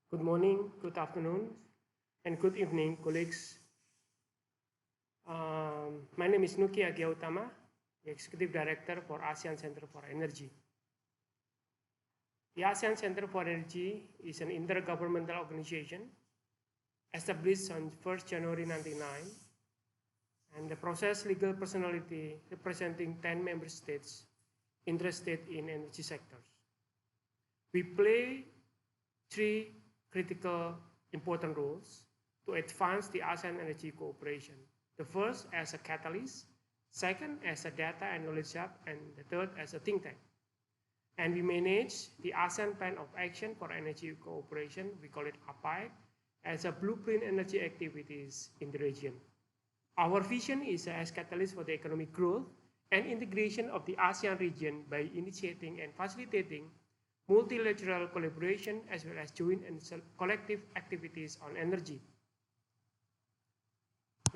Good morning, good afternoon, and good evening, colleagues. My name is Nuki Agiautama, the Executive Director for ASEAN Center for Energy. The ASEAN Center for Energy is an intergovernmental organization established on 1st January 1999 and the process legal personality representing 10 member states interested in energy sectors. We play three critical important roles to advance the ASEAN energy cooperation. The first as a catalyst, second as a data and knowledge hub, and the third as a think tank. And we manage the ASEAN Plan of Action for Energy Cooperation, we call it APAC, as a blueprint energy activities in the region. Our vision is as catalyst for the economic growth and integration of the ASEAN region by initiating and facilitating multilateral collaboration as well as joint and collective activities on energy.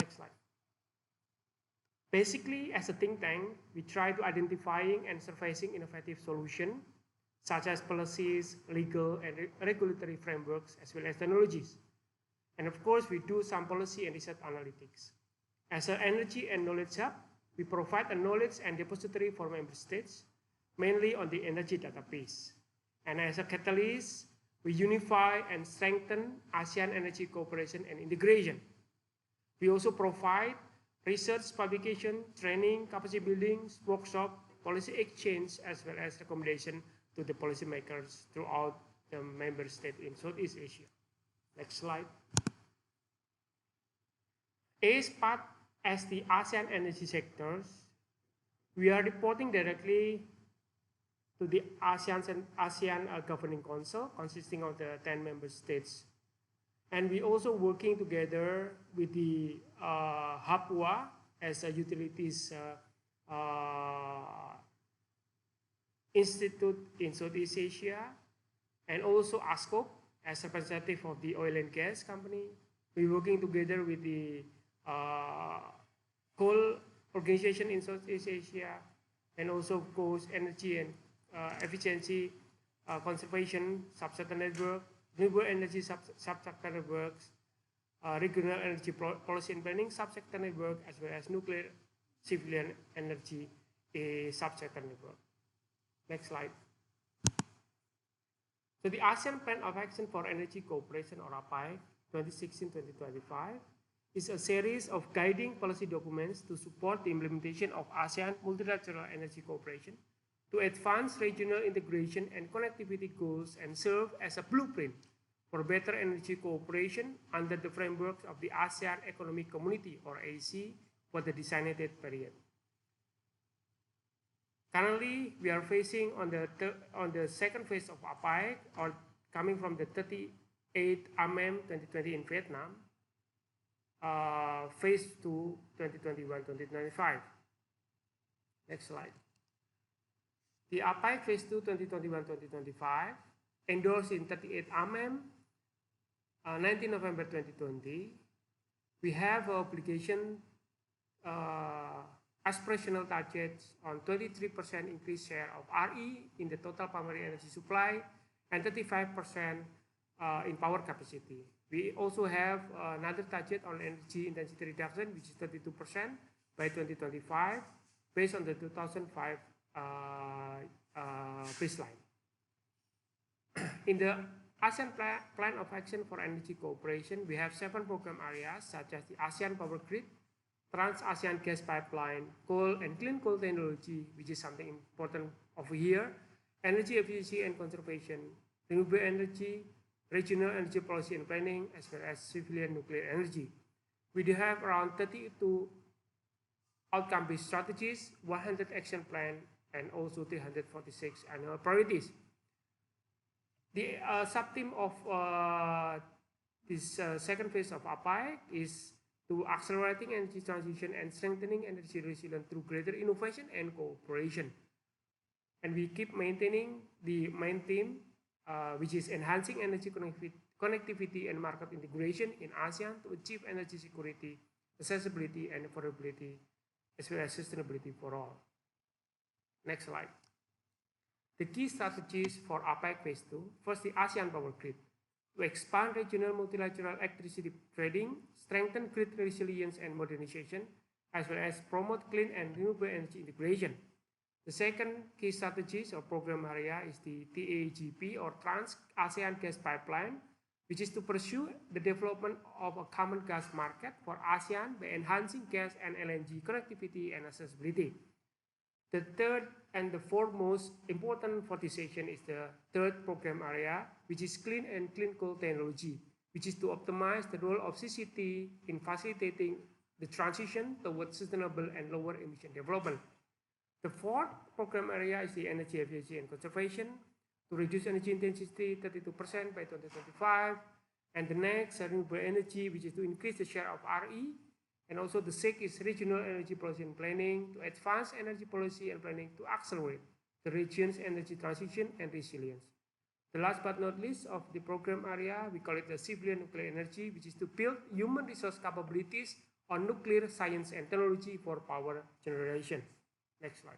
Next slide. Basically, as a think tank, we try to identifying and surfacing innovative solutions such as policies, legal and regulatory frameworks, as well as technologies. And of course, we do some policy and research analytics. As an energy and knowledge hub, we provide a knowledge and depository for member states, mainly on the energy database. And as a catalyst, we unify and strengthen ASEAN energy cooperation and integration. We also provide research, publication, training, capacity building, workshop, policy exchange, as well as recommendation to the policymakers throughout the member state in Southeast Asia. Next slide. As the ASEAN energy sectors, we are reporting directly to the ASEAN Governing Council, consisting of the 10 member states. And we also working together with the HAPUA as a utilities institute in Southeast Asia, and also ASCOP as a representative of the oil and gas company. We're working together with the coal organization in Southeast Asia, and also coast energy and efficiency conservation subsector network, renewable energy subsector networks, regional energy policy and planning subsector network, as well as nuclear civilian energy subsector network. Next slide. So the ASEAN Plan of Action for Energy Cooperation, or APAC 2016-2025, is a series of guiding policy documents to support the implementation of ASEAN multilateral energy cooperation, to advance regional integration and connectivity goals, and serve as a blueprint for better energy cooperation under the framework of the ASEAN Economic Community, or AEC, for the designated period. Currently, we are facing on the second phase of APAC, or coming from the 38th AMEM 2020 in Vietnam, phase 2 2021-2025. Next slide. The APAC phase 2 2021-2025, endorsed in 38th AMEM 19 November 2020, we have obligation aspirational targets on 23% increased share of RE in the total primary energy supply and 35% in power capacity. We also have another target on energy intensity reduction, which is 32% by 2025, based on the 2005 baseline. In the ASEAN Plan of Action for Energy Cooperation, we have 7 program areas such as the ASEAN Power Grid, Trans-ASEAN Gas Pipeline, Coal and Clean Coal Technology, which is something important over here, Energy Efficiency and Conservation, Renewable Energy, Regional Energy Policy and Planning, as well as Civilian Nuclear Energy. We do have around 32 outcome-based strategies, 100 action plans, and also 346 annual priorities. The sub-theme of this second phase of APAC is to accelerating energy transition and strengthening energy resilience through greater innovation and cooperation. And we keep maintaining the main theme, which is enhancing energy connectivity and market integration in ASEAN to achieve energy security, accessibility, and affordability, as well as sustainability for all. Next slide. The key strategies for APEC Phase 2. First, the ASEAN Power Grid. to expand regional multilateral electricity trading, strengthen grid resilience and modernization, as well as promote clean and renewable energy integration. The second key strategies or program area is the TAGP or Trans-ASEAN Gas Pipeline, which is to pursue the development of a common gas market for ASEAN by enhancing gas and LNG connectivity and accessibility. The third and the fourth most important for this session is the third program area, which is clean and clean coal technology, which is to optimize the role of CCT in facilitating the transition towards sustainable and lower emission development. The fourth program area is the energy efficiency and conservation to reduce energy intensity 32% by 2025. And the next, renewable energy, which is to increase the share of RE. And also the sixth is regional energy policy and planning to advance energy policy and planning to accelerate the region's energy transition and resilience. The last but not least of the program area, we call it the civilian nuclear energy, which is to build human resource capabilities on nuclear science and technology for power generation. Next slide.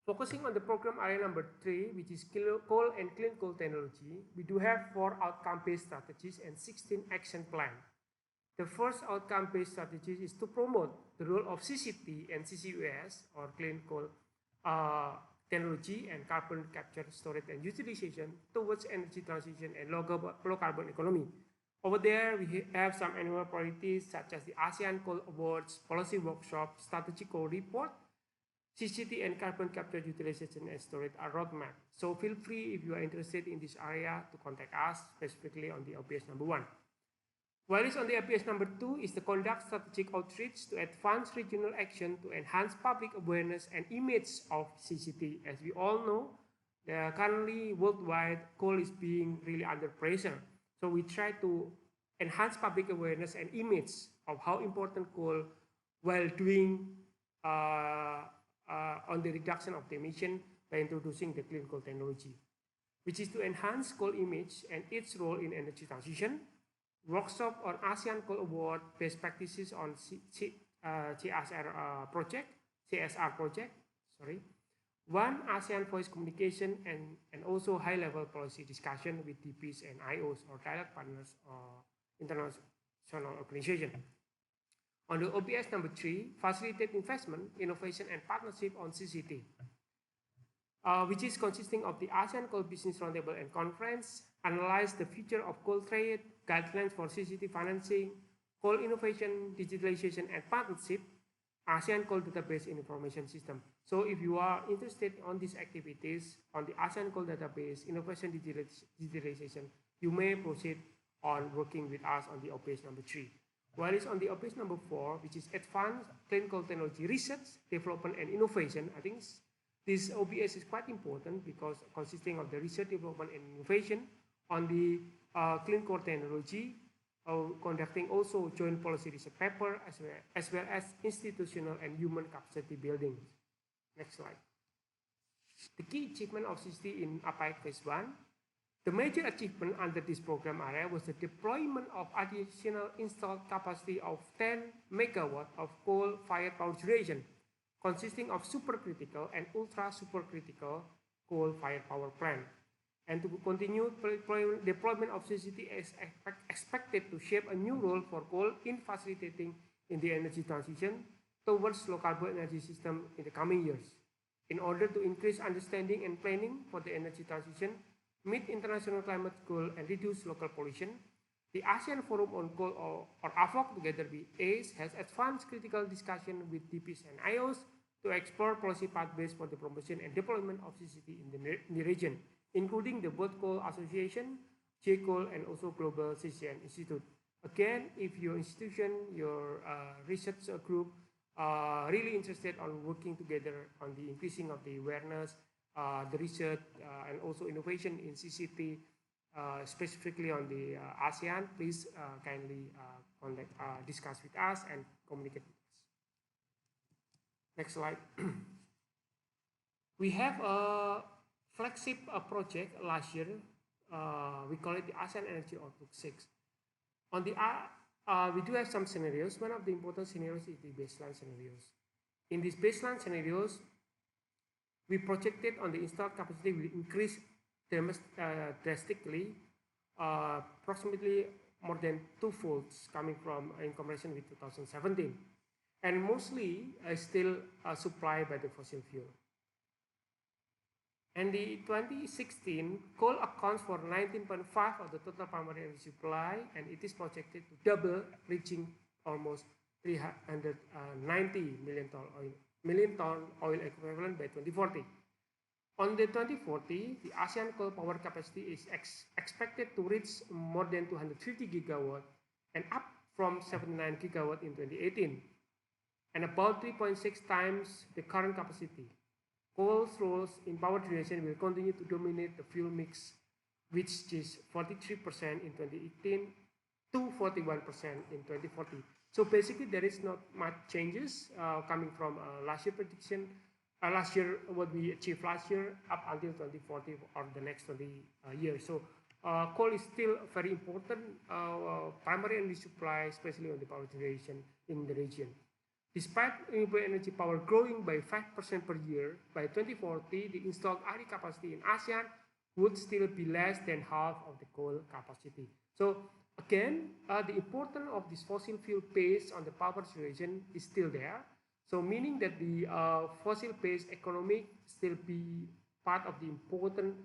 Focusing on the program area number 3, which is coal and clean coal technology, we do have 4 outcome-based strategies and 16 action plans. The first outcome-based strategy is to promote the role of CCT and CCUS, or clean coal technology and carbon capture, storage, and utilization towards energy transition and low carbon economy. Over there, we have some annual priorities such as the ASEAN Coal Awards, Policy Workshop, Strategic Coal Report, CCT and carbon capture utilization and storage are roadmap. So feel free if you are interested in this area to contact us specifically on the OBS number 1. While on the OBS number 2 is to conduct strategic outreach to advance regional action to enhance public awareness and image of CCT. As we all know, currently worldwide coal is being really under pressure. So we try to enhance public awareness and image of how important coal while doing on the reduction of the emission by introducing the clean coal technology, which is to enhance coal image and its role in energy transition. Workshop on ASEAN Coal Award best practices on CSR project. One ASEAN voice communication and also high-level policy discussion with DPs and IOs or dialogue partners or international organization. On the OBS number 3, facilitate investment, innovation, and partnership on CCT, which is consisting of the ASEAN Coal Business Roundtable and Conference, analyze the future of coal trade, guidelines for CCT financing, coal innovation, digitalization, and partnership, ASEAN Coal Database Information System. So if you are interested on these activities on the ASEAN Coal Database, innovation, digitalization, you may proceed on working with us on the OBS number 3. While it's on the OBS number 4, which is advanced clean coal technology research, development, and innovation, I think this OBS is quite important because consisting of the research, development, and innovation on the clean coal technology, conducting also joint policy research paper as well as institutional and human capacity building. Next slide. The key achievement of CCT in APAEC Phase 1. The major achievement under this program area was the deployment of additional installed capacity of 10 megawatt of coal-fired power generation, consisting of supercritical and ultra-supercritical coal-fired power plant. And to continue deployment of CCT is expected to shape a new role for coal in facilitating in the energy transition towards low carbon energy system in the coming years. In order to increase understanding and planning for the energy transition, meet international climate goal and reduce local pollution, the ASEAN Forum on Coal or AFOC together with ACE has advanced critical discussion with DPs and IOs to explore policy pathways for the promotion and deployment of CCT in the region, including the World Coal Association, J-Coal, and also Global CCN Institute. Again, if your institution, your research group really interested on working together on the increasing of the awareness, the research, and also innovation in CCT, specifically on the ASEAN, please kindly discuss with us and communicate with us. Next slide. We have a flagship project last year. We call it the ASEAN Energy Outlook 6. On the we do have some scenarios. One of the important scenarios is the baseline scenarios. In these baseline scenarios, we projected on the installed capacity will increase drastically, approximately more than two-folds coming from in comparison with 2017, and mostly still supplied by the fossil fuel. And the 2016, coal accounts for 19.5% of the total primary energy supply, and it is projected to double, reaching almost 390 million ton oil equivalent by 2040. On the 2040, the ASEAN coal power capacity is expected to reach more than 250 gigawatt and up from 79 gigawatt in 2018, and about 3.6 times the current capacity. Coal's roles in power generation will continue to dominate the fuel mix, which is 43% in 2018 to 41% in 2040. So basically, there is not much changes coming from last year prediction. Last year, what we achieved last year up until 2040 or the next 20 years. So coal is still very important primary energy supply, especially on the power generation in the region. Despite renewable energy power growing by 5% per year, by 2040, the installed RE capacity in ASEAN would still be less than half of the coal capacity. So again, the importance of this fossil fuel based on the power generation is still there. So meaning that the fossil-based economy still be part of the important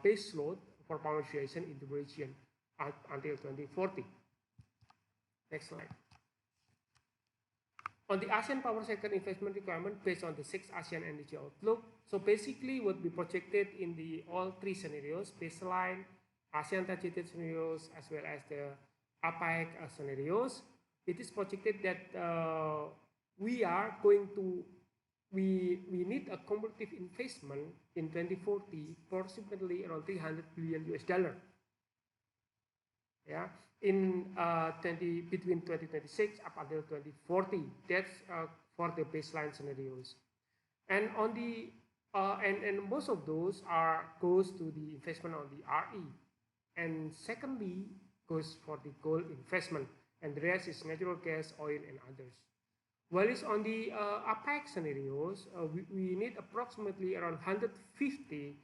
base load for power generation in the region until 2040. Next slide. On the ASEAN power sector investment requirement based on the 6 ASEAN energy outlook. So basically what we projected in the all 3 scenarios, baseline, ASEAN targeted scenarios, as well as the APEC scenarios, it is projected that we need a cumulative investment in 2040 approximately around $300 billion. Yeah, in between 2026 up until 2040. That's for the baseline scenarios. And on the and most of those goes to the investment on the RE, and secondly goes for the coal investment, and the rest is natural gas, oil, and others. While it's on the APEC scenarios, we need approximately around 150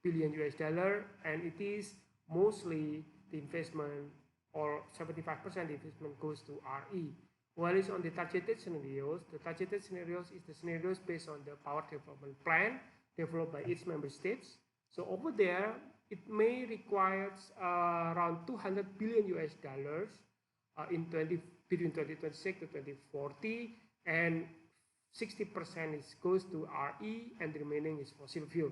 billion US dollar, and it is mostly the investment, or 75% investment goes to RE. While it's on the targeted scenarios, the targeted scenarios is the scenarios based on the power development plan developed by each member states. So over there, it may require around 200 billion US dollars in between 2026 to 2040, and 60% goes to RE, and the remaining is fossil fuel.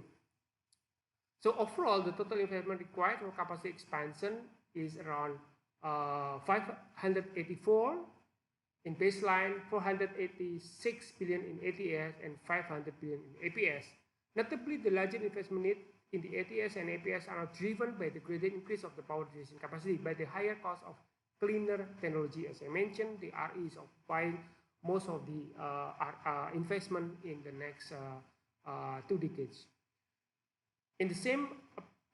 So overall, the total investment required for capacity expansion is around 584 in baseline, 486 billion in ATS, and 500 billion in APS. Notably, the larger investment need in the ATS and APS are driven by the greater increase of the power generation capacity, by the higher cost of cleaner technology. As I mentioned, the RE is occupying most of the investment in the next 2 decades. In the same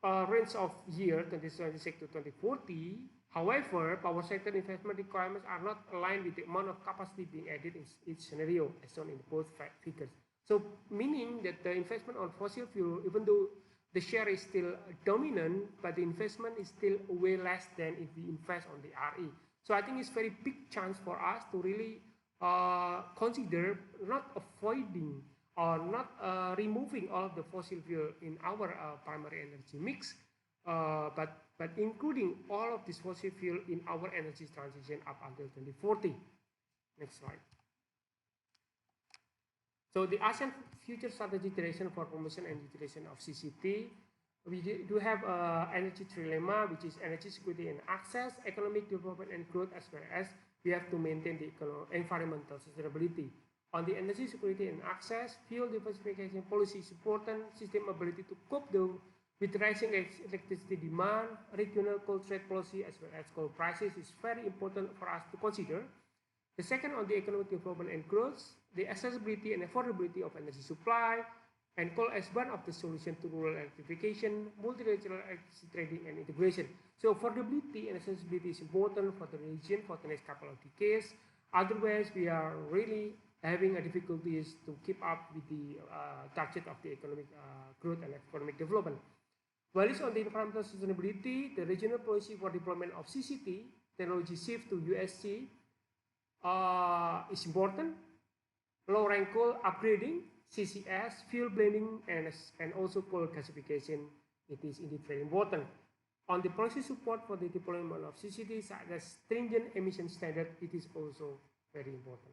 range of year 2026 to 2040, however, power sector investment requirements are not aligned with the amount of capacity being added in each scenario, as shown in both figures. So meaning that the investment on fossil fuel, even though the share is still dominant, but the investment is still way less than if we invest on the RE. So I think it's very big chance for us to really consider not avoiding or not removing all of the fossil fuel in our primary energy mix, but including all of this fossil fuel in our energy transition up until 2040. Next slide. So the ASEAN Future Strategy Direction for Promotion and Utilization of CCT, we do have energy trilemma, which is energy security and access, economic development and growth, as well as we have to maintain the environmental sustainability. On the energy security and access, fuel diversification policy is important, system ability to cope with rising electricity demand, regional coal trade policy, as well as coal prices is very important for us to consider. The second, on the economic development and growth, the accessibility and affordability of energy supply, and coal as one of the solutions to rural electrification, multilateral electricity trading, and integration. So affordability and accessibility is important for the region for the next couple of decades. Otherwise, we are really having a difficulties to keep up with the target of the economic growth and economic development. While it's on the environmental sustainability, the regional policy for deployment of CCT technology shift to USC is important. Low rank coal upgrading, CCS, fuel blending, and also coal gasification, it is indeed very important. On the policy support for the deployment of CCT, such as stringent emission standard, it is also very important.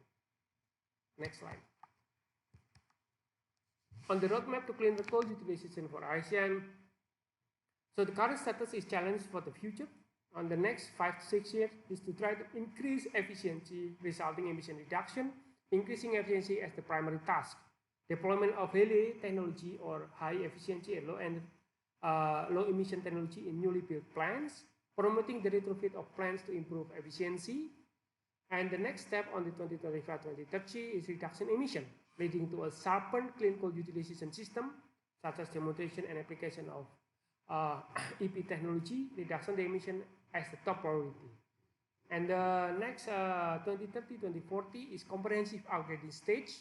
Next slide. On the roadmap to clean coal utilization for ASEAN, so the current status is challenged for the future. On the next 5 to 6 years is to try to increase efficiency, resulting emission reduction, increasing efficiency as the primary task. Deployment of HELE technology or high efficiency and low emission technology in newly built plants, promoting the retrofit of plants to improve efficiency. And the next step on the 2025-2030 is reduction emission, leading to a sharpened clean coal utilization system, such as demonstration and application of EP technology, reduction the emission as the top priority. And the next 2030-2040 is comprehensive upgrading stage,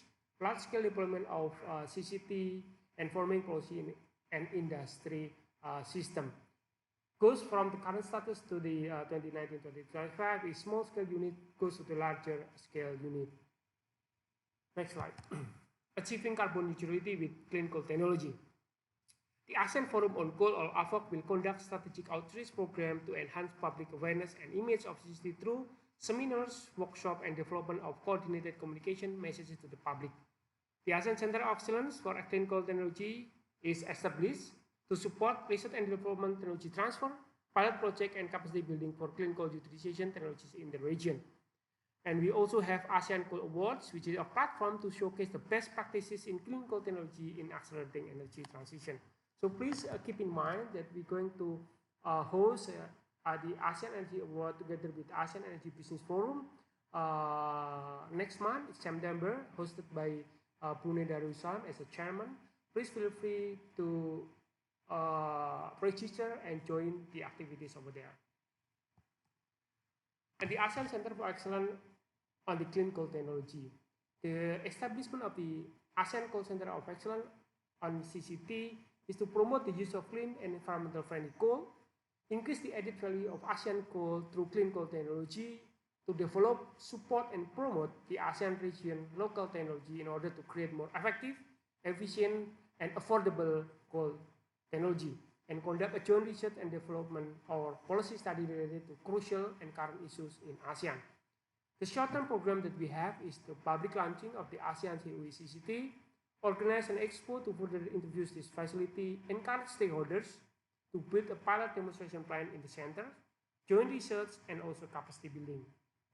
large-scale deployment of CCT and forming policy and industry system. Goes from the current status to the 2019-2025 is small-scale unit goes to the larger scale unit. Next slide. Achieving carbon neutrality with clean coal technology. The ASEAN Forum on Coal, or AFOC, will conduct strategic outreach program to enhance public awareness and image of CCT through seminars, workshops, and development of coordinated communication messages to the public. The ASEAN Center of Excellence for Clean Coal Technology is established to support research and development technology transfer, pilot project, and capacity building for clean coal utilization technologies in the region. And we also have ASEAN Coal Awards, which is a platform to showcase the best practices in clean coal technology in accelerating energy transition. So please keep in mind that we're going to host the ASEAN Energy Award together with ASEAN Energy Business Forum next month, September, hosted by Pune Darussalam as a chairman. Please feel free to register and join the activities over there. And the ASEAN Center for Excellence on the Clean Coal Technology. The establishment of the ASEAN Coal Center of Excellence on CCT is to promote the use of clean and environmental friendly coal, increase the added value of ASEAN coal through clean coal technology, to develop, support, and promote the ASEAN region local technology in order to create more effective, efficient, and affordable coal technology, and conduct a joint research and development or policy study related to crucial and current issues in ASEAN. The short-term program that we have is the public launching of the ASEAN COE CCT, organize an expo to further introduce this facility, encourage stakeholders to build a pilot demonstration plan in the center, joint research, and also capacity building.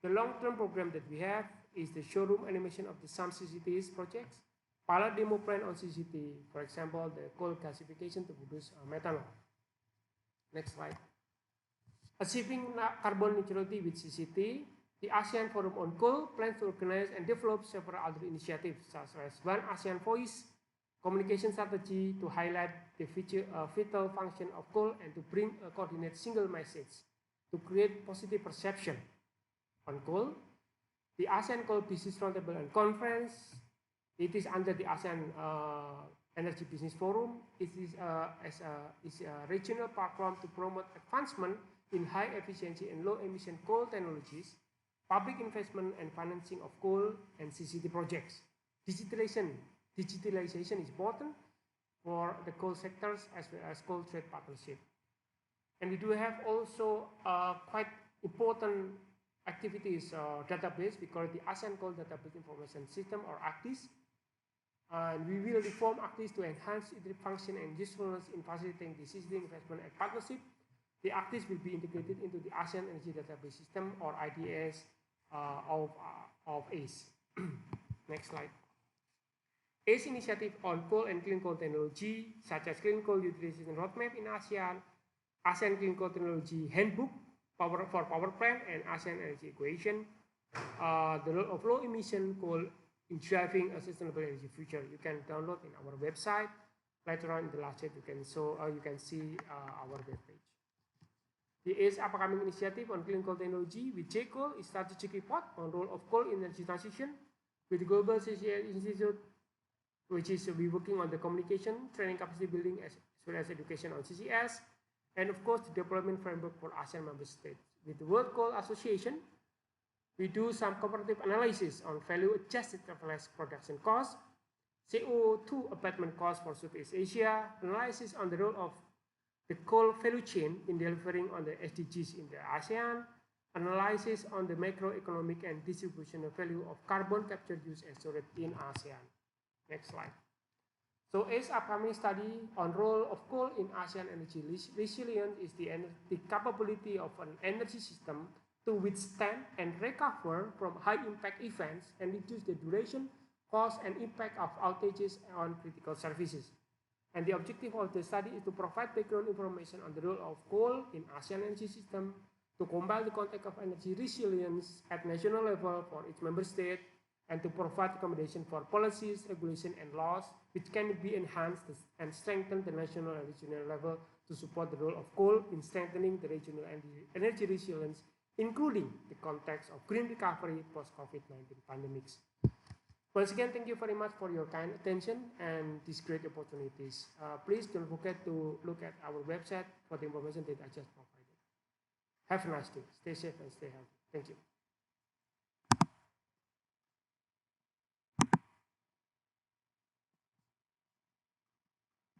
The long-term program that we have is the showroom animation of the some CCTs projects, pilot demo plan on CCT, for example, the coal gasification to produce methanol. Next slide. Achieving carbon neutrality with CCT, the ASEAN Forum on Coal plans to organize and develop several other initiatives, such as One ASEAN Voice, communication strategy to highlight the vital function of coal and to bring a coordinated single message to create positive perception on coal. The ASEAN Coal Business Roundtable and Conference, it is under the ASEAN Energy Business Forum. It is a regional platform to promote advancement in high efficiency and low emission coal technologies, public investment and financing of coal and CCT projects. Digitalization is important for the coal sectors as well as coal trade partnership. And we do have also quite important activities database, because the ASEAN Coal Database Information System, or ACDIS. And we will reform ACDIS to enhance its function and usefulness in facilitating the CCT investment and partnership. The ACDIS will be integrated into the ASEAN Energy Database System, or IDS, of ACE. Next slide. ACE initiative on coal and clean coal technology, such as Clean Coal Utilization Roadmap in ASEAN, ASEAN Clean Coal Technology Handbook for power plant, and ASEAN Energy Equation, the role of low emission coal in driving a sustainable energy future. You can download in our website. Later on in the last chat, you can see our webpage. The ACE upcoming initiative on clean coal technology with J-Coal is strategic report on role of coal in energy transition, with the Global CCS Institute, which is we working on the communication, training capacity building, as well as education on CCS, and of course the development framework for ASEAN member states. With the World Coal Association, we do some comparative analysis on value-adjusted catalyst production costs, CO2 abatement costs for Southeast Asia, analysis on the role of the coal value chain in delivering on the SDGs in the ASEAN, analysis on the macroeconomic and distributional value of carbon capture, use, and storage in ASEAN. Next slide. So ACE upcoming study on role of coal in ASEAN energy resilience is the capability of an energy system to withstand and recover from high impact events and reduce the duration, cost, and impact of outages on critical services. And the objective of the study is to provide background information on the role of coal in ASEAN energy system, to combat the context of energy resilience at national level for each member state, and to provide recommendation for policies, regulation, and laws which can be enhanced and strengthen the national and regional level to support the role of coal in strengthening the regional energy resilience, including the context of green recovery post-COVID-19 pandemics. Once again, thank you very much for your kind attention and these great opportunities. Please don't forget to look at our website for the information that I just provided. Have a nice day. Stay safe and stay healthy. Thank you.